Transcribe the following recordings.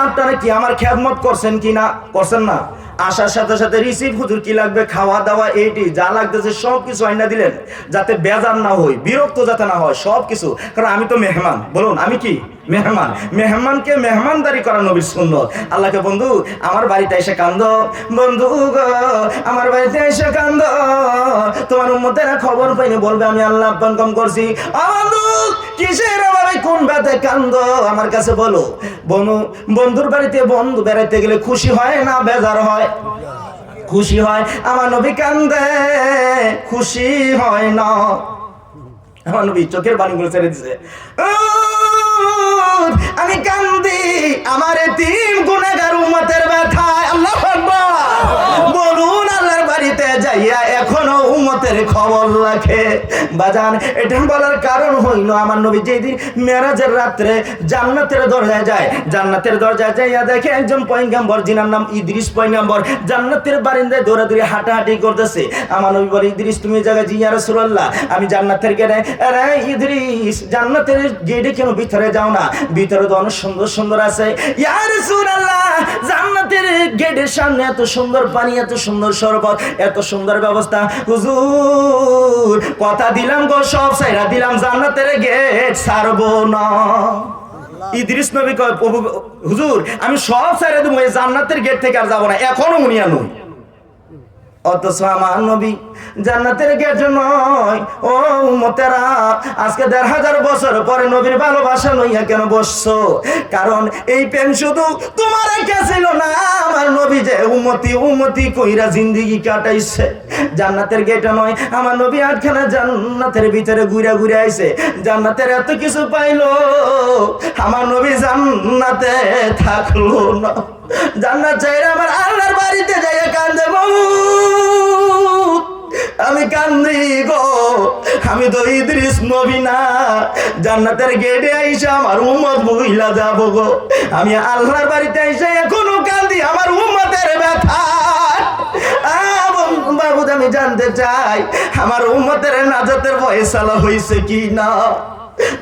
আপনারা কি আমার খেদমত করছেন কি না? করছেন না? আসার সাথে সাথে রিসিভ, হুজুর কি লাগবে, খাওয়া দাওয়া, এইটি যা লাগতেছে সব কিছু আইনা দিলেন, যাতে বেজার না হই, বিরক্ত যাতে না হয়, সব কিছু। কারণ আমি তো মেহমান, বলুন আমি কি মেহমান? মেহমানকে মেহমানদারি করা নবীর সুন্নত। আল্লাহকে বন্ধু আমার বাড়িতে এসে কান্দ, বন্ধু গো আমার বাড়িতে এসে কান্দ, তোমার উম্মতেরা খবর পাইনি বলবে আমি আল্লাহ আপ্যায়ন কম করছি। বন্ধু কিসের অভাবে কোন ব্যথে কান্দ আমার কাছে বলো। বন্ধুর বাড়িতে বন্ধু বেড়াইতে গেলে খুশি হয় না বেজার হয়? খুশি হয়। আমার নবী কান্দে, খুশি হয় না। আমার নবী চোখের পানিগুলো ছেড়ে দিছে। আমি কান্দি আমার এতিম গুনাহগার উম্মতের ব্যথায়। আল্লাহু আকবার। বলুন আল্লাহর বাড়িতে যাইয়া এখনো উম্মতের খবর রাখে। বাজান এটা বলার কারণ হইল আমার নবী যেদিন মেরাজের রাত্রে জান্নাতের দরজায় যায়, জান্নাতের দরজায় যাইয়া দেখে একজন পয়গম্বর যিনার নাম ইদ্রিস পয়গম্বর জান্নাতের বারিন্দায় দৌড়াদৌড়ি হাঁটাহাঁটি করতেছে। আমার নবী বলে, ইদ্রিস তুমি এই জায়গায়? জি ইয়া রাসূলুল্লাহ, আমি জান্নাতের গেটে। আরে ইদ্রিস জান্নাতের গেটে কেন ভিতরে যাও না? ভিতরে তো অনেক সুন্দর সুন্দর আছে। ইয়া রাসূলুল্লাহ জান্নাতের গেটের সামনে এত সুন্দর পানি, এত সুন্দর শরবত, এত সুন্দর ব্যবস্থা, হুজুর কথা দিলাম গো সব ছাইরা দিলাম, জান্নাতের গেট ছাড়বো না। ইদ্রিস নবী কয়, প্রভু হুজুর আমি সব ছাইরা দেবো, এই জান্নাতের গেট থেকে আর যাবো না, এখনো মুনিয়া নই। অথচ আমার নবী জান্নাতের গেট নয়। ও উম্মতেরা আজকে ১৫০০ বছর পরে নবীর ভালোবাসা লইয়া কেন বসছো? কারণ এই প্রেম শুধু তোমার কাছে ছিল না, আমার নবী যে উম্মতি উম্মতি কইরা জিন্দেগি কাটাইছে। জান্নাতের গেট নয়, আমার নবী আটখানা জান্নাতের ভিতরে ঘুরে ঘুরে আইছে, জান্নাতের এত কিছু পাইলো, আমার নবী জান্নাতে থাকলো না। জান্নাত চাইরা আমার আল্লাহর বাড়িতে যাইয়া কান্দে, আমি কান্দি গো, আমি তো ইদ্রিস নবী না। জান্নাতের গেটে আইসা আমার উম্মত ভুইলা যাব গো, আমি আল্লাহর বাড়িতে আইসা এখনো কান্দি আমার উম্মতের ব্যথা। বাবু আমি জানতে চাই আমার উম্মতের নাজাতের ফয়সালা হইছে কি না?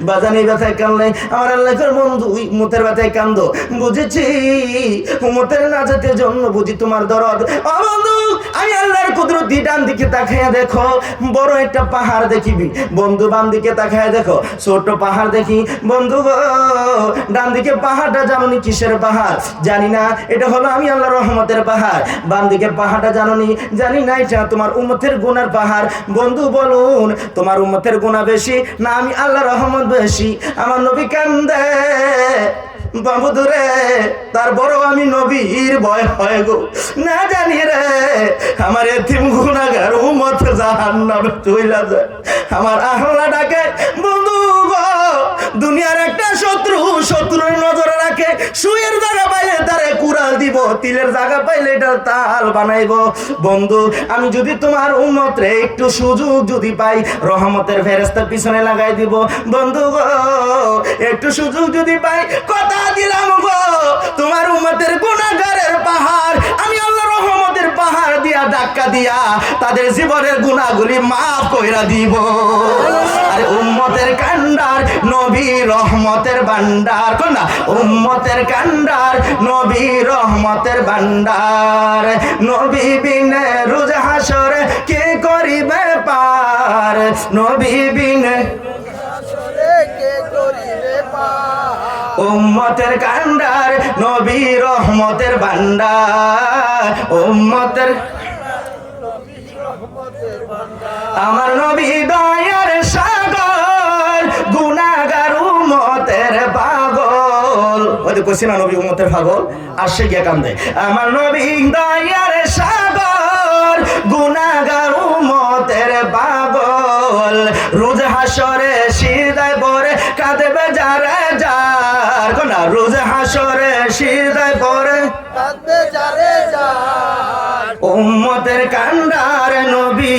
বাজানি ব্যথায় কানলে আমার আল্লাহর বন্ধু উম্মতের ব্যথায় কান্দো, বুঝেছি উম্মতের নাজাতের জন্য বুঝি তোমার দরদ। ও বন্ধু আমি আল্লাহর কুদরতি, ডান দিকে তাকায়া দেখো বড় একটা পাহাড় দেখিবি, বন্ধু বাম দিকে তাকায়া দেখো ছোট পাহাড় দেখি। বন্ধু গো ডান দিকে পাহাড়টা জানোনি কিসের পাহাড়? জানি না, এটা হলো আমি আল্লাহর রহমতের পাহাড়। বাম দিকের পাহাড়টা জানোনি? জানি না, এটা তোমার উম্মতের গুনার পাহাড়। বন্ধু বলুন তোমার উম্মতের গুনাহ বেশি না আমি আল্লাহর রহমত বেশি? আমার নবী কান্দে, বাবু দূরে তারপরও আমি নবীর ভয় হয় গো, না জানি রে আমার এতিম গুনাহগার উম্মত জাহান্নামে চইলা যায়। আমার আল্লাহ ডাকে, বন্ধু গো দুনিয়ার একটা শত্রু শত্রুর নজরে রাখে, সুয়ের জায়গা পাইলে তারে কুড়াল দিব, তিলের জায়গা পাইলে এটা তাল বানাইব। বন্ধু আমি যদি তোমার উম্মতরে একটু সুযোগ যদি পাই, রহমতের ফেরেশতার পিছনে লাগাই দিব। বন্ধু গো একটু সুযোগ যদি পাই, কথা দিলাম গো তোমার উম্মতের গুনাহগারের পাহাড় আমি আল্লাহ রহমতের পাহাড় দিয়া ধাক্কা দিয়া তাদের জীবনের গুনাহগুলি মাফ কইরা দিব। আরে উম্মতের কান্ডার নবী রহমতের ভান্ডার, কোন না উম্মতের কান্ডার নবী রহমতের ভান্ডার, নবী বিনে রোজ হাসরে কে করিবে পার, নবী বিনে উম্মতের কান্ডার নবী রহমতের ভান্ডার, উম্মতের আমার নবী দয়ার সাগর, গুনাহগার উম্মতের পাগল। ওই তো কইছি না নবী উম্মতের পাগল, আসে গিয়া কান্দে। আমার নবী দয়ার সাগর, গুনাহগার উম্মতের পাগল, রোজ হাসরে সিজদায় পড়ে কাঁদবে যারে যার, কোন না রোজ হাসরে সিজদায় পড়ে কাঁদবে যারে যার, উম্মতের কান্ডার নবী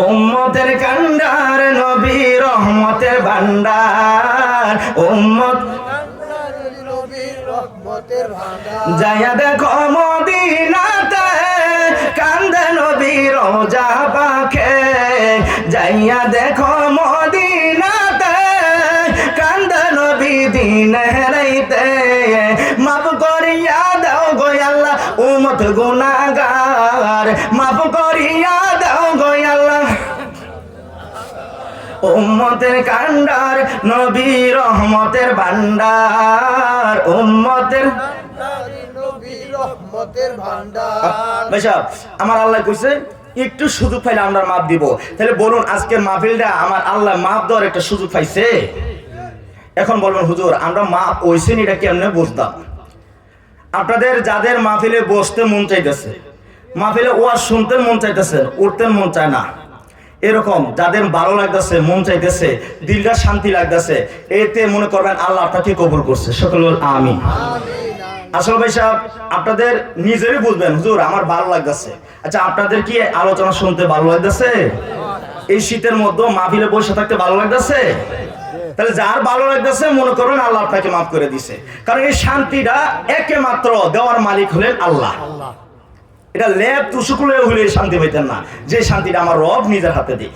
উম্মতের কান্ডার নবী রহমতের ভান্ডার, উম্মত যাইয়া দেখো মদিনাতে কান্দে নবী রোজা পাখে, যাইয়া দেখো মদিনাতে কান্দে নবী দিন রাইতে হইতে মাফ করিয়া দাও গো আল্লাহ উম্মত গুনাহগার মাফ করিয়া দাও গো আল্লাহ উম্মতের কান্ডার নবী রহমতের ভান্ডার উম্মতের ভাইসা আমার আল্লাহ কইছে একটু সুযোগ পাইলে আমরা মাপ দিব। তাহলে বলুন আজকের মাহফিলটা আমার আল্লাহ মাপ দেওয়ার একটা সুযোগ পাইছে। এখন বলবেন হুজুর আমরা মাপ ওইছেন এটা কেমনে বুঝতাম? আপনাদের যাদের মাহফিলে বসতে মন চাইতেছে, মাহফিলে ওয়াজ শুনতে মন চাইতেছে, উঠতে মন চায় না, এরকম যাদের ভালো লাগতেছে মন চাইতেছে দিলটা শান্তি লাগতেছে, এতে মনে করবেন আল্লাহ আপনাকে কবুল করছে। সকল আমিন। আসল ভাই সাহেব আপনাদের নিজেরই বুঝবেন হুজুর আমার ভালো লাগতেছে। আচ্ছা আপনাদের কি আলোচনা শুনতে ভালো লাগতেছে? এই শীতের মধ্যে মাহফিলে বসে থাকতে ভালো লাগতেছে? তাহলে যার ভালো লাগতেছে মনে করবেন আল্লাহ আপনাকে মাফ করে দিছে, কারণ এই শান্তিটা একে মাত্র দেওয়ার মালিক হলেন আল্লাহ। এটা লেপ তুসুকুলে হলে শান্তি পাইতেন না, যে শান্তিটা আমার রব নিজের হাতে দিই।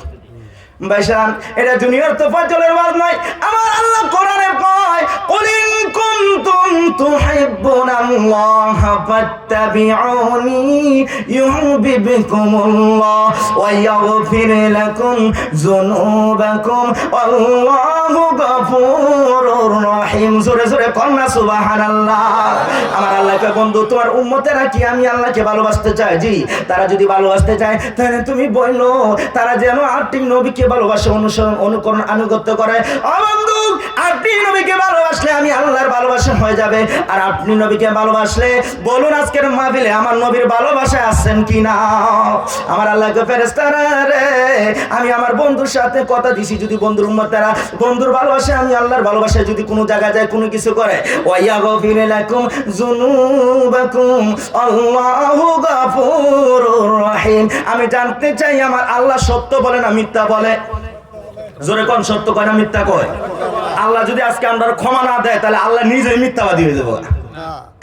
ভাইসান এটা দুনিয়ার তোফাজ্জলের ওয়াজ নয়, আমার আল্লাহ কোরআনে কয় কুল ইন কুনতুম তুহিব্বুনাল্লাহ ফাত্তাবিউনি ইউহিব্বুকুমুল্লাহ ওয়া ইয়াগফির লাকুম যুনুবাকুম আল্লাহু গফুরুর রহিম। জোরে জোরে কন্না সুবহানাল্লাহ। আমার আল্লাহকে বন্ধু তোমার উম্মতেরা কি আমি আল্লাহকে ভালোবাসতে চাই? জি, তারা যদি ভালোবাসতে চায় তাহলে তুমি বললো তারা যেন আটটি নবীকে ভালোবাসে, অনুসরণ অনুকরণ আনুগত্য করে। বন্ধু আপনি নবীকে ভালোবাসলে আমি আল্লাহর ভালোবাসা হয়ে যাবে। আর আপনি নবীকে ভালোবাসলে বলুন আজকের মাহফিলে আমার নবীর ভালোবাসা আছেন কিনা? আমার আল্লাহকে ফেরেশতারা রে আমি আমার বন্ধুর সাথে কথা দিছি, যদি বন্ধুর উম্মতেরা বন্ধুর ভালোবাসে আমি আল্লাহর ভালোবাসায় যদি কোনো জায়গায় যায় কোনো কিছু করে ওয়া ইয়াগফির লাকুম যুনুবাকুম আল্লাহু গফুরুর রহিম। আমি জানতে চাই আমার আল্লাহ সত্য বলে না মিথ্যা বলে? জোরে কোন সত্য কয় না মিথ্যা কয়? আল্লাহ যদি আজকে আমরা ক্ষমা না দেয় তাহলে আল্লাহ নিজেই মিথ্যাবাদী হয়ে যাবো,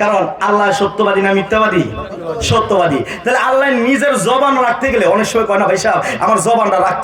কারণ আল্লাহ সত্যবাদী না মিথ্যাবাদী? সত্যবাদী। তাহলে আল্লাহ নিজের জবান রাখতে গেলে অনেক সময় কয় না ভাই সাহেব আমার জবানটা রাখতে